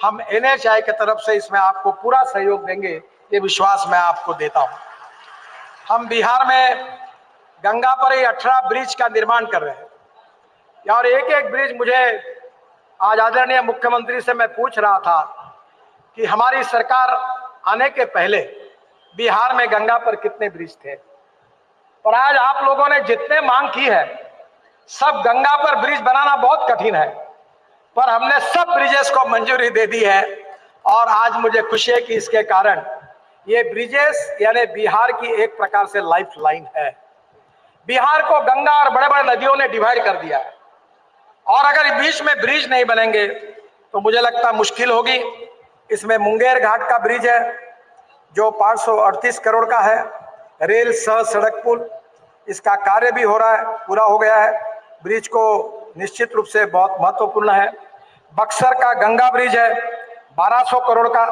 हम NHAI की तरफ से इसमें आपको पूरा सहयोग देंगे, ये विश्वास मैं आपको देता हूं। हम बिहार में गंगा पर ही 18 ब्रिज का निर्माण कर रहे हैं और एक एक ब्रिज मुझे आज आदरणीय मुख्यमंत्री से मैं पूछ रहा था कि हमारी सरकार आने के पहले बिहार में गंगा पर कितने ब्रिज थे, और आज आप लोगों ने जितने मांग की है सब गंगा पर ब्रिज बनाना बहुत कठिन है, पर हमने सब ब्रिजेस को मंजूरी दे दी है। और आज मुझे खुशी है कि इसके कारण ये ब्रिजेस यानी बिहार की एक प्रकार से लाइफ लाइन है। बिहार को गंगा और बड़े बड़े नदियों ने डिवाइड कर दिया है, और अगर बीच में ब्रिज नहीं बनेंगे तो मुझे लगता मुश्किल होगी। इसमें मुंगेर घाट का ब्रिज है जो 538 करोड़ का है, रेल सह सड़क पुल, इसका कार्य भी हो रहा है, पूरा हो गया है। ब्रिज को निश्चित रूप से बहुत महत्वपूर्ण है। बक्सर का गंगा ब्रिज है 1200 करोड़ का,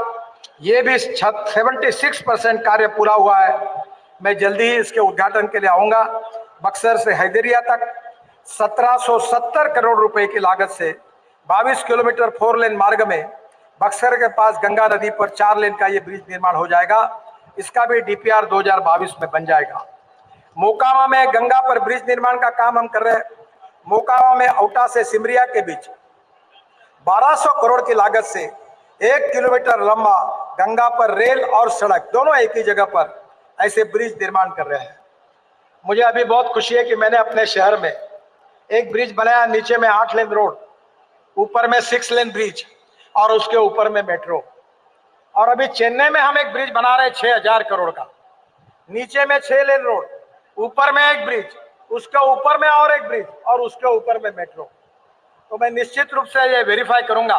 ये भी 76% कार्य पूरा हुआ है। मैं जल्दी ही इसके उद्घाटन के लिए आऊंगा। बक्सर से हैदरिया तक 1770 करोड़ रुपए की लागत से 22 किलोमीटर 4 लेन मार्ग में बक्सर के पास गंगा नदी पर 4 लेन का ये ब्रिज निर्माण हो जाएगा। इसका भी DPR 2022 में बन जाएगा। मोकामा में गंगा पर ब्रिज निर्माण का काम हम कर रहे हैं। मोकामा में औटा से सिमरिया के बीच 1200 करोड़ की लागत से 1 किलोमीटर लंबा गंगा पर रेल और सड़क दोनों एक ही जगह पर ऐसे ब्रिज निर्माण कर रहे हैं। मुझे अभी बहुत खुशी है कि मैंने अपने शहर में एक ब्रिज बनाया, नीचे में 8 लेन रोड, ऊपर में 6 लेन ब्रिज और उसके ऊपर में मेट्रो। और अभी चेन्नई में हम एक ब्रिज बना रहे हैं 6000 करोड़ का, नीचे में 6 लेन रोड, ऊपर में एक ब्रिज, उसके ऊपर में और एक ब्रिज और उसके ऊपर में मेट्रो। तो मैं निश्चित रूप से ये वेरीफाई करूंगा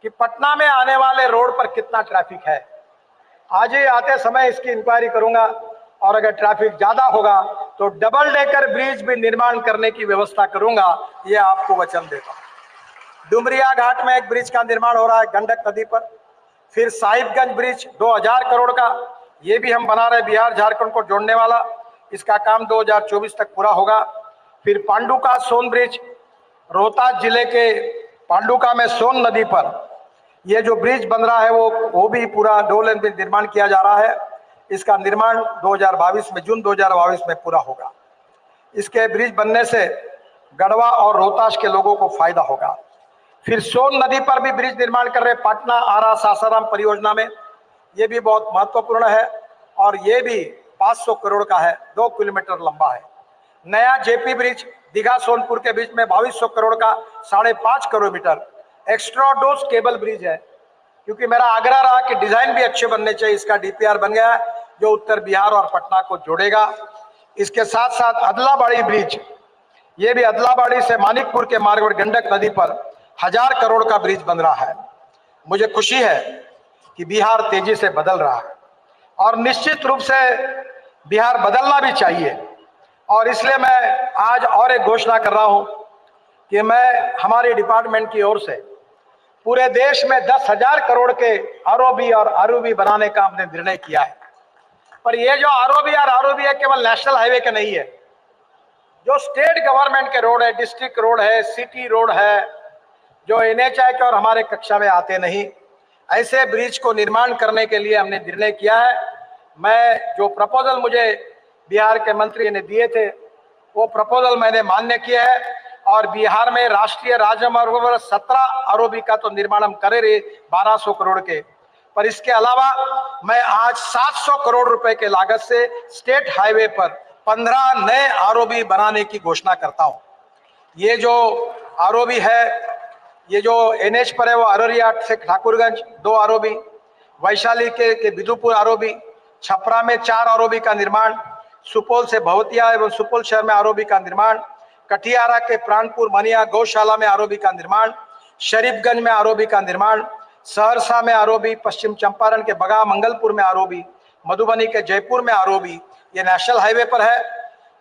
कि पटना में आने वाले रोड पर कितना ट्रैफिक है। आज ही आते समय इसकी इंक्वायरी करूंगा, और अगर ट्रैफिक ज्यादा होगा तो डबल डेकर ब्रिज भी निर्माण करने की व्यवस्था करूंगा, ये आपको वचन देता हूं। डुमरिया घाट में एक ब्रिज का निर्माण हो रहा है गंडक नदी पर। फिर साहिबगंज ब्रिज 2000 करोड़ का, ये भी हम बना रहे, बिहार झारखंड को जोड़ने वाला, इसका काम 2024 तक पूरा होगा। फिर पांडुका सोन ब्रिज, रोहतास जिले के पांडुका में सोन नदी पर ये जो ब्रिज बन रहा है वो भी पूरा 2 लेन ब्रिज निर्माण किया जा रहा है। इसका निर्माण 2022 में, जून 2022 में पूरा होगा। इसके ब्रिज बनने से गढ़वा और रोहतास के लोगों को फायदा होगा। फिर सोन नदी पर भी ब्रिज निर्माण कर रहे पटना आरा सासाराम परियोजना में, ये भी बहुत महत्वपूर्ण है और ये भी 500 करोड़ का है, 2 किलोमीटर लंबा है। नया जेपी ब्रिज दीघा सोनपुर के बीच में 2200 करोड़ का 5.5 किलोमीटर एक्स्ट्राडोस केबल ब्रिज है, क्योंकि मेरा आग्रह रहा कि डिजाइन भी अच्छे बनने चाहिए। इसका DPR बन गया है जो उत्तर बिहार और पटना को जोड़ेगा। इसके साथ साथ अदलाबाड़ी ब्रिज, ये भी अदलाबाड़ी से मानिकपुर के मार्ग पर गंडक नदी पर 1000 करोड़ का ब्रिज बन रहा है। मुझे खुशी है कि बिहार तेजी से बदल रहा है और निश्चित रूप से बिहार बदलना भी चाहिए। और इसलिए मैं आज और एक घोषणा कर रहा हूं कि मैं हमारे डिपार्टमेंट की ओर से पूरे देश में 10,000 करोड़ के ROB और ROB बनाने का हमने निर्णय किया है। पर ये जो ROB और ROB है केवल नेशनल हाईवे के नहीं है, जो स्टेट गवर्नमेंट के रोड है, डिस्ट्रिक्ट रोड है, सिटी रोड है, जो NHAI के और हमारे कक्षा में आते नहीं, ऐसे ब्रिज को निर्माण करने के लिए हमने निर्णय किया है। मैं जो प्रपोजल मुझे बिहार के मंत्री ने दिए थे वो प्रपोजल मैंने मान्य किया है और बिहार में राष्ट्रीय राजमार्ग पर 17 ROB का तो निर्माण हम करे रहे 1200 करोड़ के, पर इसके अलावा मैं आज 700 करोड़ रुपए के लागत से स्टेट हाईवे पर 15 नए ROB बनाने की घोषणा करता हूं। ये जो ROB है, ये जो NH पर है वो अररिया से ठाकुरगंज 2 ROB, वैशाली के बिदुपुर ROB, छपरा में 4 ROB का निर्माण, सुपौल से भवतिया एवं सुपौल शहर में ROB का निर्माण, कटिहारा के प्राणपुर मनिया गौशाला में ROB का निर्माण, शरीफगंज में ROB का निर्माण, सहरसा में ROB, पश्चिम चंपारण के बगा मंगलपुर में ROB, मधुबनी के जयपुर में ROB, ये नेशनल हाईवे पर है।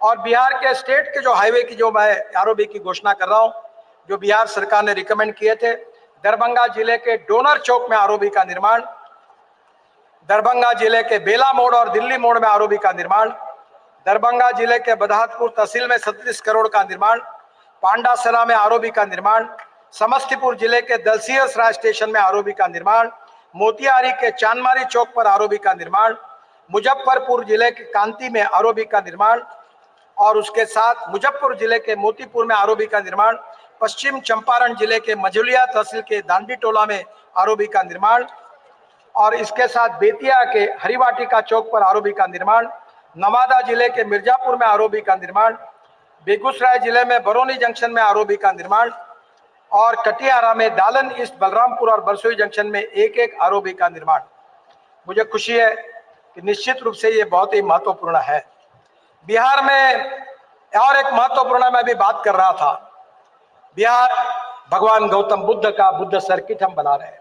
और बिहार के स्टेट के जो हाईवे की जो मैं ROB की घोषणा कर रहा हूँ, जो बिहार सरकार ने रिकमेंड किए थे, दरभंगा जिले के डोनर चौक में ROB का निर्माण, दरभंगा जिले के बेला मोड़ और दिल्ली मोड़ में ROB का निर्माण, दरभंगा जिले के बदहातपुर तहसील में 37 करोड़ का निर्माण, पांडासरा में ROB का निर्माण, समस्तीपुर जिले के दलसियसराय स्टेशन में आरओबी का निर्माण, मोतिहारी के चांदमारी चौक पर आरओबी का निर्माण, मुजफ्फरपुर जिले के कांती में आरओबी का निर्माण और उसके साथ मुजफ्फरपुर जिले के मोतीपुर में आरओबी का निर्माण, पश्चिम चंपारण जिले के मझुलिया तहसील के दांडी टोला में आरओबी का निर्माण और इसके साथ बेतिया के हरिवाटिका चौक पर आरओबी का निर्माण, नवादा जिले के मिर्जापुर में आरओबी का निर्माण, बेगूसराय जिले में बरौनी जंक्शन में आरओबी का निर्माण और कटिहारा में दालन ईस्ट, बलरामपुर और बरसोई जंक्शन में एक एक आरओबी का निर्माण। मुझे खुशी है कि निश्चित रूप से ये बहुत ही महत्वपूर्ण है। बिहार में और एक महत्वपूर्ण मैं भी बात कर रहा था, बिहार भगवान गौतम बुद्ध का बुद्ध सर्किट हम बना रहे हैं,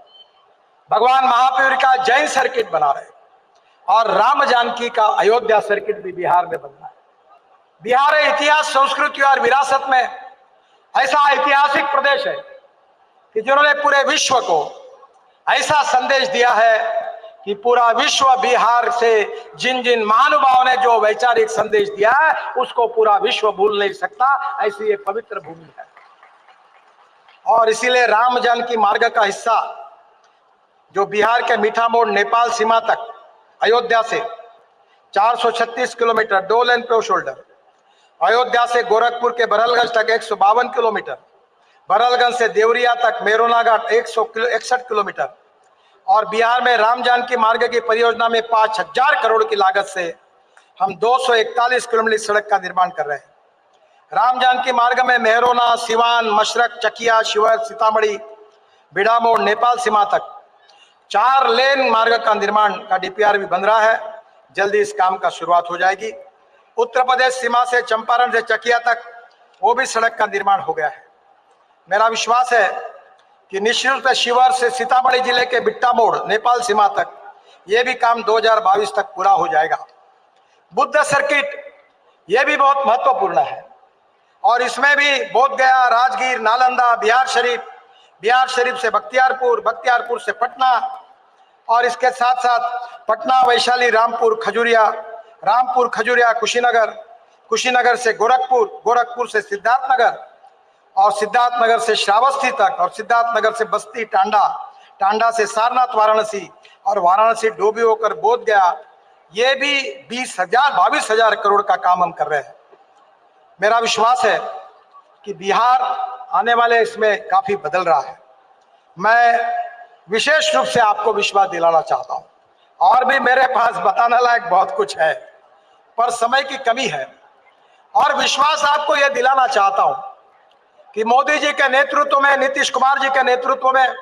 भगवान महावीर का जैन सर्किट बना रहे हैं और राम जानकी का अयोध्या सर्किट भी बिहार में बन रहा है। बिहार इतिहास, संस्कृति और विरासत में ऐसा ऐतिहासिक प्रदेश है कि जिन्होंने पूरे विश्व को ऐसा संदेश दिया है कि पूरा विश्व बिहार से जिन जिन महानुभावों ने जो वैचारिक संदेश दिया है उसको पूरा विश्व भूल नहीं सकता, ऐसी ये पवित्र भूमि है। और इसीलिए राम जानकी मार्ग का हिस्सा जो बिहार के मीठा मोड़ नेपाल सीमा तक अयोध्या से 436 किलोमीटर 2 लेन पे शोल्डर, अयोध्या से गोरखपुर के बरहलगंज तक 152 किलोमीटर, बरहलगंज से देवरिया तक मेरोना घाट 161 किलोमीटर और बिहार में राम जानकी मार्ग की परियोजना में 5000 करोड़ की लागत से हम 241 किलोमीटर सड़क का निर्माण कर रहे हैं। राम जानकी मार्ग में मेहरोना, सिवान, मशरक, चकिया, शिवहर, सीतामढ़ी, बिडामोड़, नेपाल सीमा तक 4 लेन मार्ग का निर्माण का डीपीआर भी बन रहा है। जल्दी इस काम का शुरुआत हो जाएगी। उत्तर प्रदेश सीमा से चंपारण से चकिया तक वो भी सड़क का निर्माण हो गया है। मेरा विश्वास है कि निश्चित रूप से शिवहर से सीतामढ़ी जिले के बिट्टा मोड़ नेपाल सीमा तक ये भी काम 2022 तक पूरा हो जाएगा। बुद्ध सर्किट ये भी बहुत महत्वपूर्ण है और इसमें भी बोधगया, राजगीर, नालंदा, बिहार शरीफ से बख्तियारपुर, बख्तियारपुर से पटना और इसके साथ साथ पटना, वैशाली, रामपुर, खजुरिया, रामपुर, खजुरिया, कुशीनगर, कुशीनगर से गोरखपुर, गोरखपुर से सिद्धार्थनगर और सिद्धार्थनगर से श्रावस्ती तक और सिद्धार्थनगर से बस्ती, टांडा, टांडा से सारनाथ, वाराणसी और वाराणसी डोभी होकर बोध गया। ये भी 22,000 करोड़ का काम हम कर रहे हैं। मेरा विश्वास है कि बिहार आने वाले इसमें काफी बदल रहा है। मैं विशेष रूप से आपको विश्वास दिलाना चाहता हूं और भी मेरे पास बताने लायक बहुत कुछ है पर समय की कमी है और विश्वास आपको यह दिलाना चाहता हूं कि मोदी जी के नेतृत्व में, नीतीश कुमार जी के नेतृत्व में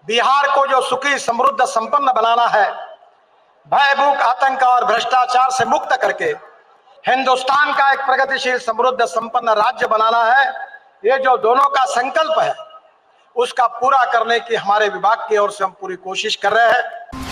बिहार को जो सुखी, समृद्ध, संपन्न बनाना है, भय, भूख, आतंक और भ्रष्टाचार से मुक्त करके हिंदुस्तान का एक प्रगतिशील, समृद्ध, संपन्न राज्य बनाना है, ये जो दोनों का संकल्प है उसका पूरा करने की हमारे विभाग की ओर से हम पूरी कोशिश कर रहे हैं।